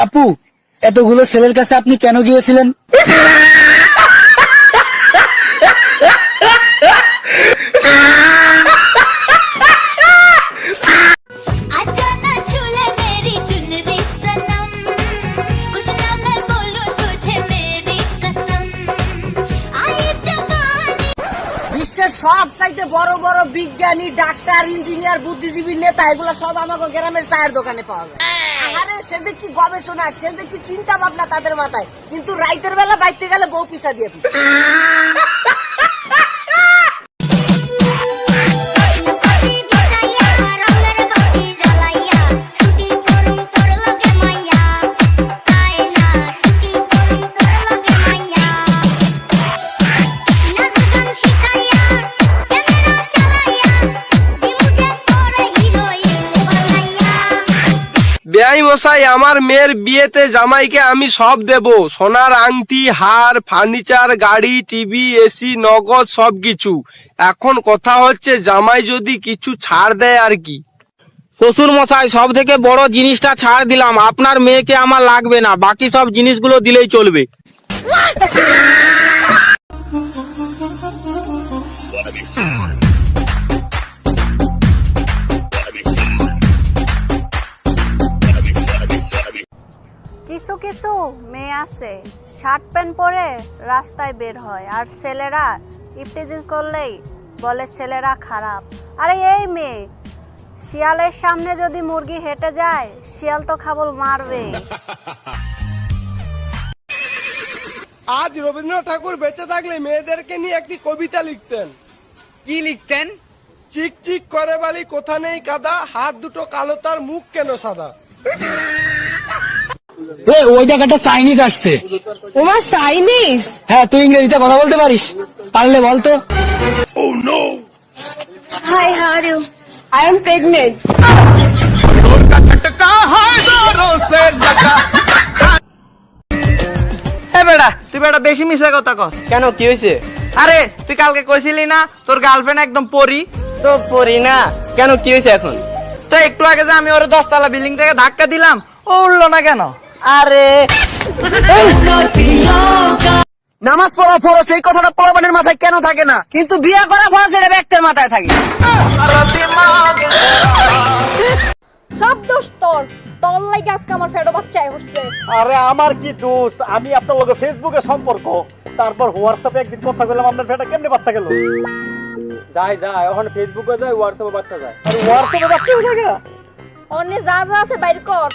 আপু, এতগুলো ছেলের কাছে আপনি কেন গিয়েছিলেন? বিশ্বের সব চাইতে বড় বড় বিজ্ঞানী, ডাক্তার, ইঞ্জিনিয়ার, বুদ্ধিজীবী নেতা এগুলো সব আমাকে গ্রামের চায়ের দোকানে পাওয়া যায়। আরে সে যে কি গবেষণা, সে যে কি চিন্তা ভাবনা তাদের মাথায়, কিন্তু রাইতের বেলা বাইতে গেলে বউ পিছা দিয়ে বেয়াই মশাই, আমার মেয়ের বিয়েতে জামাইকে আমি সব দেব, সোনার আংটি, হার, ফার্নিচার, গাড়ি, টিভি, এসি, নগদ সবকিছু। এখন কথা হচ্ছে জামাই যদি কিছু ছাড় দেয় আর কি। শ্বশুর মশাই, সব থেকে বড় জিনিসটা ছাড় দিলাম, আপনার মেয়েকে আমার লাগবে না, বাকি সব জিনিসগুলো দিলেই চলবে। কিছু কিছু মেয়ে আছে শার্ট প্যান্ট পরে রাস্তায় বের হয়, আর ছেলেরা ইফটিজিং করলেই বলে ছেলেরা খারাপ। আরে এই মেয়ে, শিয়ালের সামনে যদি মুরগি হেঁটে যায়, শিয়াল তো খাবল মারবে। আজ রবীন্দ্রনাথ ঠাকুর বেঁচে থাকলে মেয়েদেরকে নিয়ে একটি কবিতা লিখতেন। কি লিখতেন? চিক চিক করে বালি কোথা নেই কাদা, হাত দুটো কালো তার মুখ কেন সাদা। ওই জায়গাটা চাইনিজ আসছে। ওমা চাইনিজ? হ্যাঁ, তুই ইংরেজিতে কথা বলতে পারিস? পারলে বলতো। Hi, how are you? I am pregnant. বেটা, তুই বেটা বেশি মিশা কথা কস কেন? কি হয়েছে? আরে তুই কালকে কইছিলি না তোর গার্লফ্রেন্ড একদম পরি? তো পরি না কেন, কি হয়েছে এখন? তো একটু আগে যে আমি ওর 10 তলা বিল্ডিং থেকে ধাক্কা দিলাম, ও উঠলো না কেন? আরে নামাজ পড়া ফরজ, এই কথাটা পোলাপানের মাথায় কেন থাকে না, কিন্তু বিয়ে করা ফরজ এটা ব্যক্তির মাথায় থাকে। সব দোষ তোর, তোর লাগে আজকে আমার ফেডো বাচ্চায় হচ্ছে। আরে আমার কি দোষ? আমি আপনার লগে ফেসবুকে সম্পর্ক, তারপর হোয়াটসঅ্যাপে একদিন কথা বললাম, আপনার ফেটা কেমনে বাচ্চা গেল? যাই এখন ফেসবুকে যায়, হোয়াটসঅ্যাপে বাচ্চা যায়। আর হোয়াটসঅ্যাপে বাচ্চা হয়ে গেল? অন্য যা যা আছে বাইর কর।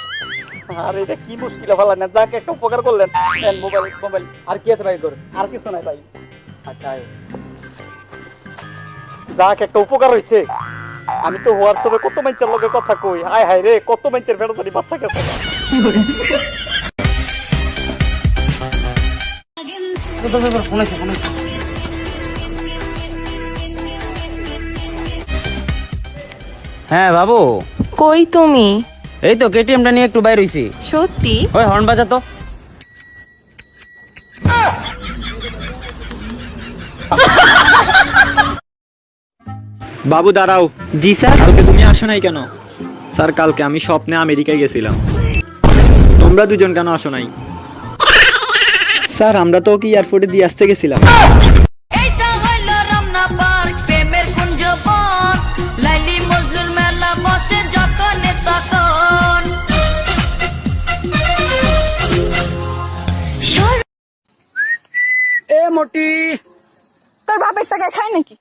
আরে এটা কি মুশকিল ভালো না, যাকে একটা উপকার করলেন। মোবাইল মোবাইল আর কি আছে ভাই তোর? আর কিছু নাই ভাই। আচ্ছা, যাক একটা উপকার হয়েছে। আমি তো হোয়াটসঅ্যাপে কত মানুষের লগে কথা কই, হায় হায় রে, কত মানুষের ফেটা জানি বাচ্চা গেছে। হ্যাঁ বাবু। কই তুমি? এই তো কেটিএমটা নিয়ে একটু বাইরে হইছি। সত্যি? ওই হর্ন বাজা তো। বাবু দাঁড়াও। জি স্যার। কালকে তুমি আসো নাই কেন? স্যার কালকে আমি স্বপ্নে আমেরিকায় গেছিলাম, তোমরা দুজন কেন আসো নাই? স্যার আমরা তো ওকে এয়ারপোর্টে দিয়ে আসতে গেছিলাম। এ মোটি, তোর বাপের টাকা খায় নাকি?